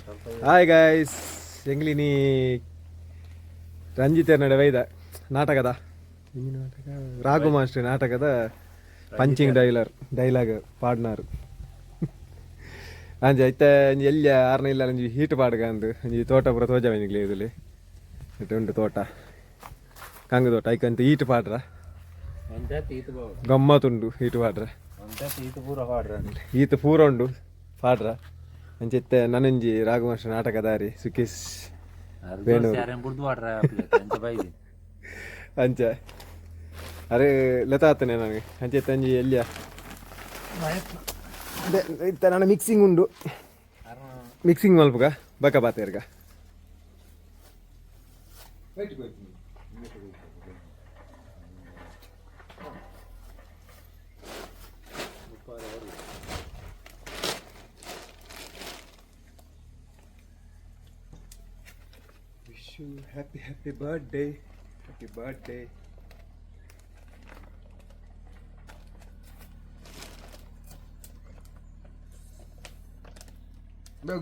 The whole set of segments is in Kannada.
ಹಾಯ್ ಗಾಯ್ಸ್, ಎಂಗ್ಲಿನಿ ರಂಜಿತ ನಡುವೆ ನಾಟಕದ ರಾಘು ಮಾಸ್ಟರ್ ನಾಟಕದ ಪಂಚಿಂಗ್ ಡೈಲಾಗ್ ಪಾಡ್ನಾರು ಅಂಜಿ ಐತೆ ಎಲ್ಲಿ ಆರ್ನ ಇಲ್ಲ ಅಂಜಿ ಹೀಟ್ ಪಾಡ್ಗ ಅಂದು ಅಂಜಿ ತೋಟ ಪೂರ ತೋಜಾವೆನಿಗ್ಲಿ ಇದುಲಿ ಉಂಟು ತೋಟ ಕಂಗು ತೋಟ ಐಕಂತ ಈಟ್ ಪಾಡ್ರ ಗಮ್ಮತ್ತುಂಡು ಈಟ್ ಪಾಡ್ರ ಈತ ಪೂರ ಉಂಡು ಪಾಡ್ರ ಅಂಚಿತ್ತೆ ನನಂಜಿ ರಾಘು ಮಾಸ್ಟರ್ ನಾಟಕ ದಾರಿ ಸುಖೇಶ್ ಅಂಚ ಅರೆ ಲತಾತನೆ ನನಗೆ ಅಂಚಿತ್ತೆ ಅಂಜಿ ಎಲ್ಲಿಯ ಇತ್ತ ನಾನು ಮಿಕ್ಸಿಂಗ್ ಉಂಡು ಮಿಕ್ಸಿಂಗ್ ಮಲ್ಪಗ ಬಕ ಬಾತೇರ್ಗ happy birthday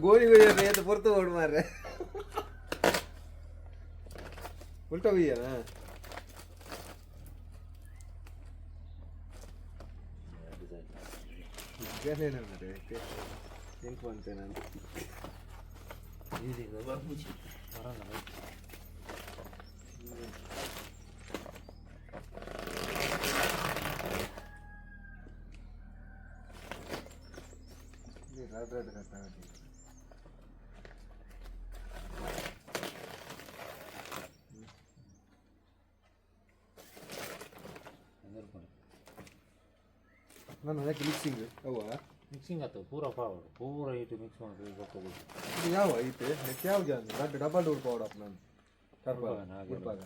गोली ये तो पुरतो ओड मार रहे उल्टा भी है ना क्या लेना मेरे इन फोन पे ना ये देखो बाबू जी और ना ये रात करता है ನಾನು ಅದಕ್ಕೆ ಮಿಕ್ಸಿಂಗ್ ಆಯ್ತು ಪೂರ ಐಟು ಮಿಕ್ಸ್ ಮಾಡಿ ಇದು ಯಾವ ಐತೆ ಅದಕ್ಕೆ ಯಾವ ಜಾಗ ಡಬಲ್ ಡೋರ್ ಪೌಡರ್ ನಾನು ಉಡುಪಾಗ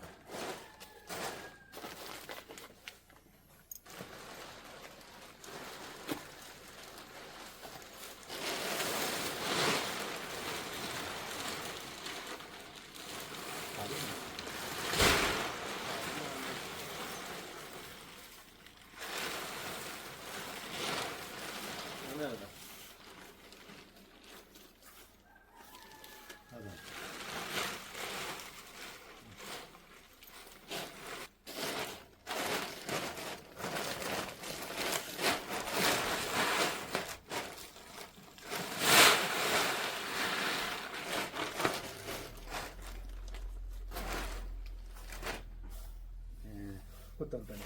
ಗೊತ್ತಂತಾನೆ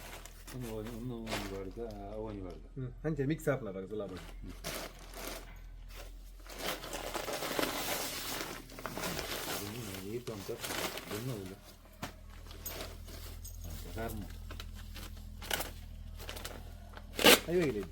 ಒಂದು ವರ್ಗ ಅವನಿ ವರ್ಗ ಅಂಚೆ ಮಿಕ್ಸ್ ಆಪ್ನ ಸುಲಭ ಈತ ಅಂತ ಬೆನ್ನೋದಿಲ್ಲ ಕರ್ಮ ಅಯ್ಯೋ ಇಲ್ಲ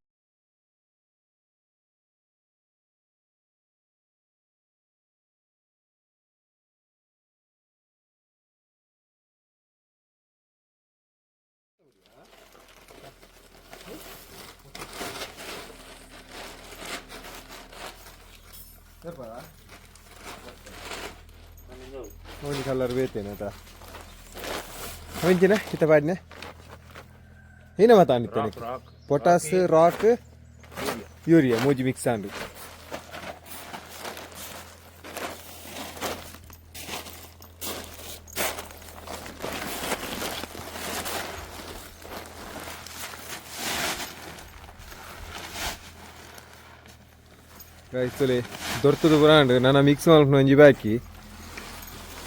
Ini color bete na ta. Amin kita paadne. Ini mata ani tene. Potash, rock, urea, moji mix andu. Guys, tole dortudu brand nana mix malp nanji baki.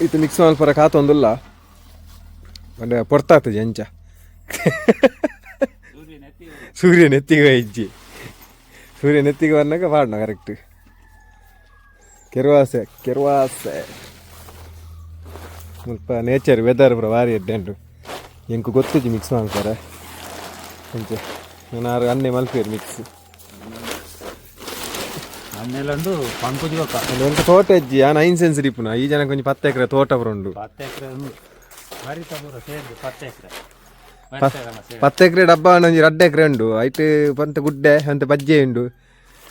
ಇದು ಮಿಕ್ಸ್ ಮಲ್ಪರ ಕಾತೊಂದುಲ್ಲ ಅಂದರೆ ಪೊರ್ತಾಗ್ತದೆ ಅಂಚ ಸೂರ್ಯ ನೆತ್ತಿಗೆ ಇಜ್ಜಿ ಸೂರ್ಯ ನೆತ್ತಿಗೆ ಬಂದಾಗ ಪಾಡ್ನ ಕರೆಕ್ಟ್ ಕೆರ್ವಾಸೆ ಸ್ವಲ್ಪ ನೇಚರ್ ವೆದರ್ ಪೂರ ಭಾರಿ ಎಡ್ಡೆಂಡು ಎಂಕು ಗೊತ್ತಿಜ್ಜಿ ಮಿಕ್ಸ್ ಮಾಡ್ತಾರೆ ಅಂಚೆ ನಾನು ಅನ್ನೆ ಮಲ್ಪೇರು ಮಿಕ್ಸ್ ಅನ್ನೆಲ್ಲಂಡು ಪಂಪುಜಿ ಗೊತ್ತ ಎಂತ ತೋಟ ಇಜ್ಜಿ ಆ 9 ಸೆನ್ಸ್ ರಿಪುನ ಈ ಜನ ಕೊಂಚ 10 ಎಕರೆ ತೋಟ ಬರುಂಡು 10 ಎಕರೆ ಭಾರಿ ತಬುರ ಸೇರಿ 10 ಎಕರೆ ಡಬ್ಬ ಒಂಜಿ 2 ಎಕರೆ ಉಂಡು ಐಟ್ ಪಂತ ಗುಡ್ಡೆ ಅಂತ ಬಜ್ಜೆ ಉಂಡು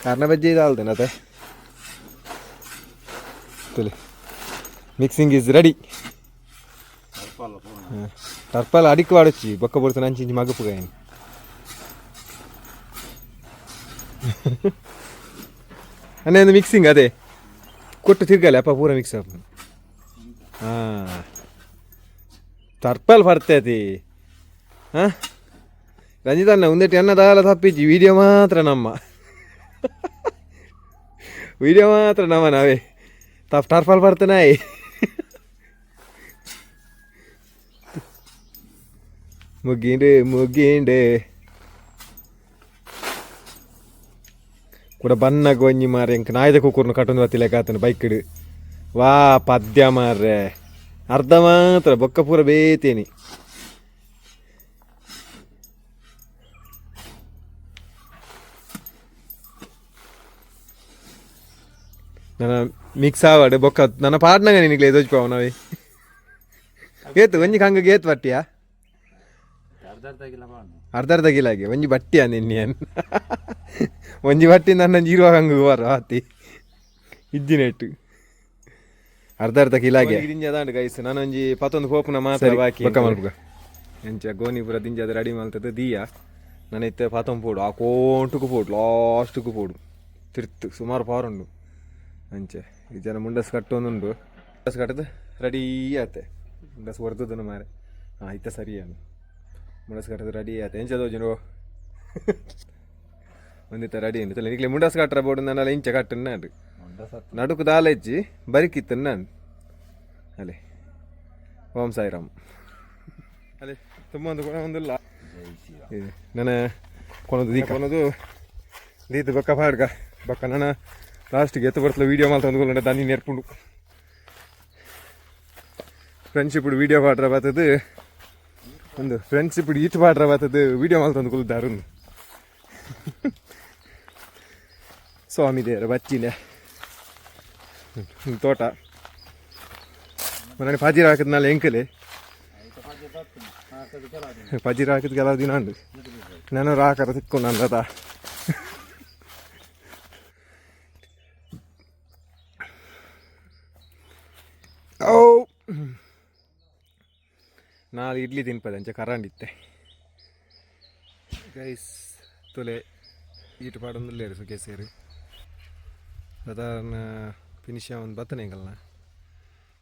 ಕಾರಣ ಬಜ್ಜೆ ಇದಾಲ್ದೇನೆ ಅದೇ ಮಿಕ್ಸಿಂಗ್ ಇಸ್ ರೆಡಿ ಟರ್ಪಲ್ ಅಡಿಕ್ ವಾಡಚ್ಚಿ ಬೊಕ್ಕ ಬಡ್ತಾನೆ ಅಂಚಿ ಮಗಪುಗಾಯನ್ ಅನ್ನೇನು ಮಿಕ್ಸಿಂಗ್ ಅದೇ ಕೊಟ್ಟು ತಿರ್ಗಲ್ಲ ಅಪ್ಪ ಪೂರ ಮಿಕ್ಸ್ ಅಪ್ ಹಾಂ ತರ್ಪಲ್ ಬರ್ತೈತಿ ಹಾಂ ರಂಜಿತಣ್ಣ ಒಂದೇಟಿ ಅನ್ನದಾಲ ತಪ್ಪಿಚ್ಚಿ ವಿಡಿಯೋ ಮಾತ್ರ ನಮ್ಮ ವಿಡಿಯೋ ಮಾತ್ರ ನಮ್ಮ ನಾವೇ ಟರ್ಪಲ್ ಬರ್ತೇನಾಯಿ ಮುಗೀಂಡು ಕೂಡ ಬನ್ನಗ ಒಂಜಿ ಮಾರೆ ಎಂಕ್ ನಾಯ್ದ ಕುಕ್ಕುರ್ನ ಕಟ್ಟೊಂದು ಬತ್ತಿಲ್ಲ ಕಾತನು ಬೈಕ್ಡ್ ವಾ ಪದ್ಯ ಮಾರ್ರೆ ಅರ್ಧ ಮಾತ್ರ ಬೊಕ್ಕ ಪೂರ ಬೇತೇನಿ ನನ್ನ ಮಿಕ್ಸ್ ಆವಾಡು ಬೊಕ್ಕ ನನ್ನ ಪಾಡ್ನಾಗ ನಿನಗೆ ಎದೋಚ್ಪಾವ ನಾವೇ ಏತು ಒಂಜಿ ಕಂಗ ಏತ್ ಬಟ್ಟಿಯಾ ಅರ್ಧ ಗಿಲಾಗೆ ಒಂಜಿ ಬಟ್ಟಿಯ ನಿನ್ನೆನ್ ಒಂಜಿ ಬಟ್ಟಿ ನನ್ನ ಇರುವಾಗ ಹಂಗ ಬರ ಆತಿ ಇಜ್ಜಿನೆಟ್ಟು ಅರ್ಧ ಕಿಲಾಗೆ ದಿಂಜದಾಂಡು ಗೈಸ್ ನಾನು ಒಂಜಿ 11 ಕೋಪುನ ಮಾತ್ರ ಬಾಕಿ ಬೊಕ್ಕ ಮಲ್ಪುಗ ಎಂಚ ಗೋನಿಪುರ ದಿಂಜದ ರೆಡಿ ಮಲ್ತದ ದಿಯ ನನ್ನ ಇತ್ತೆ 11 ಪೋಡು ಆ ಕೋಂಟುಕು ಪೋಡು ಲಾಸ್ಟ್ಕು ಪೋಡು ತಿರ್ತು ಸುಮಾರು ಪಾರು ಉಂಡು ಅಂಚೆ ಈ ಜನ ಮುಂಡಸ್ ಕಟ್ಟೊಂದುಂಡು ಮುಂಡಸ್ ಕಟ್ಟದು ರೆಡಿ ಆತೆ ಮುಂಡಸ್ ಹೊಡೆದನು ಮಾರೆ ಹಾಂ ಇತ್ತ ಸರಿಯಾನು ಮುಂಡಸ್ ಕಟ್ಟದು ರೆಡಿ ಆಯ್ತು ಎಂಚದೋಜು ಒಂದಿತ್ತ ರೆಡಿ ಉಂಟು ತಲೆ ನಿಕ್ಲೆ ಮುಂಡಸ್ ಕಟ್ಟರ ಬೋರ್ಡು ನನ್ನೆಲ್ಲ ಇಂಚ ಕಟ್ಟನು ನಾನು ನಡುಕು ದಾಲೆಚ್ಚಿ ಬರಿಕಿತ್ತನು ನಾನು ಅಲೆ ಓಂ ಸಾಯಿರಾಮ್ ಅಲೆ ತುಂಬ ಒಂದು ಒಂದಿಲ್ಲ ನನ್ನ ಕೊನದು ದೀತು ಬೊಕ್ಕ ಪಾಡ್ಗ ಬೊಕ್ಕ ನನ್ನ ಲಾಸ್ಟಿಗೆ ಎತ್ತು ಬರ್ತಲ್ಲ ವೀಡಿಯೋ ಮಾತ್ರ ಅಂದ್ಕೊಂಡು ದಾನಿ ನೆರ್ಪುಂಡು ಫ್ರೆಂಡ್ಶಿಪ್ ವೀಡಿಯೋ ಪಾಡ್ರ ಬರ್ತದು ಒಂದು ಫ್ರೆಂಡ್ಶಿಪ್ ಈಟ್ ಪಾಡ್ರ ಬರ್ತದು ವೀಡಿಯೋ ಮಾತ್ರ ಅಂದ್ಕೊಳ್ದಾರು ಸ್ವಾಮಿ ದೇವರ ಬಚ್ಚಿನ ತೋಟ ಮನೆ ಪಜೀರ ಹಾಕಿದ್ನಲ್ಲ ಎಂಕಲೆ ಪಜೀರ ಹಾಕಿದ ಕೆಲವು ದಿನ ಉಂಡು ನಾನು ರಾಕರ ಸಿಕ್ಕೊಂಡು ಅಂದದ ಓ ನಾಳೆ ಇಡ್ಲಿ ತಿನ್ಪದೆ ಅಂಚೆ ಕರಂಡಿತ್ತೆ ಗೈಸ್ ತೊಲೆ ಈಟು ಪಾಡೊಂದುಲ್ಲೇರು ಸುಖೇ ಸೇರಿ ಸಾಧಾರಣ ಫಿನಿಶ್ ಒಂದು ಬತ್ತನೆಂಗಲ್ನ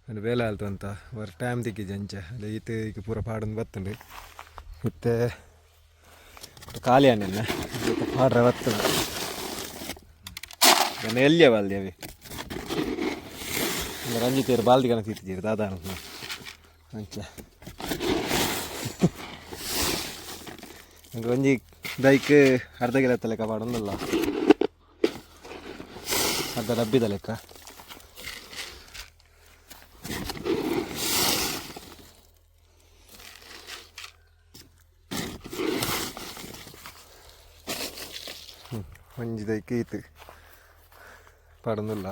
ಅದು ಬೇಲೆ ಆಲ್ತು ಅಂತ ವರ್ ಟೈಮ್ ತೆಗ್ಗಿದ್ದೆ ಅಂಚೆ ಅದೇ ಈತ ಈಗ ಪೂರ ಪಾಡೊಂದು ಬತ್ತುಂಡು ಮತ್ತೆ ಖಾಲಿ ಆನೆಲ್ಲ ಪಾಡ್ರೆ ಬತ್ತದ ನಾನು ಎಲ್ಲಿಯ ಬಾಲ್ದಿ ಅವಿ ರಂಜಿತೇರು ಬಾಲ್ದಿ ಕಣ ತಿರ್ತಿದ್ದೀರಿ ದಾದಾ ಅಂಚೆ ನಂಗೆ ಒಂಜಿ ಬೈಕ್ ಅರ್ಧ ಗಿಲತ್ತ ಲೆಕ್ಕ ಪಾಡೊಂದಲ್ಲ ಅರ್ಧ ಡಬ್ಬಿದ ಲೆಕ್ಕ ಒಂಜಿ ದೈಕ್ ಈತು ಪಾಡೊಂದಿಲ್ಲ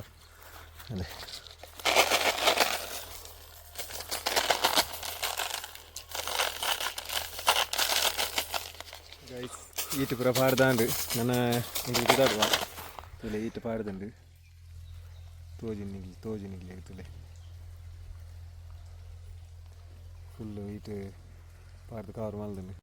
ಅದೇ ಈಟು ಪೂರ ಪಾಡ್ದಾಂಡು ನನ್ನ ಇದಾಡುವ ತುಲೆ ಈಟು ಪಾಡ್ದಂಡು ತೋಜು ನಿಗ್ಲಿ ತುಲೆ ಫುಲ್ಲು ಈಟು ಪಾಡ್ದು ಕವರ್ ಮಲ್ದಂಡು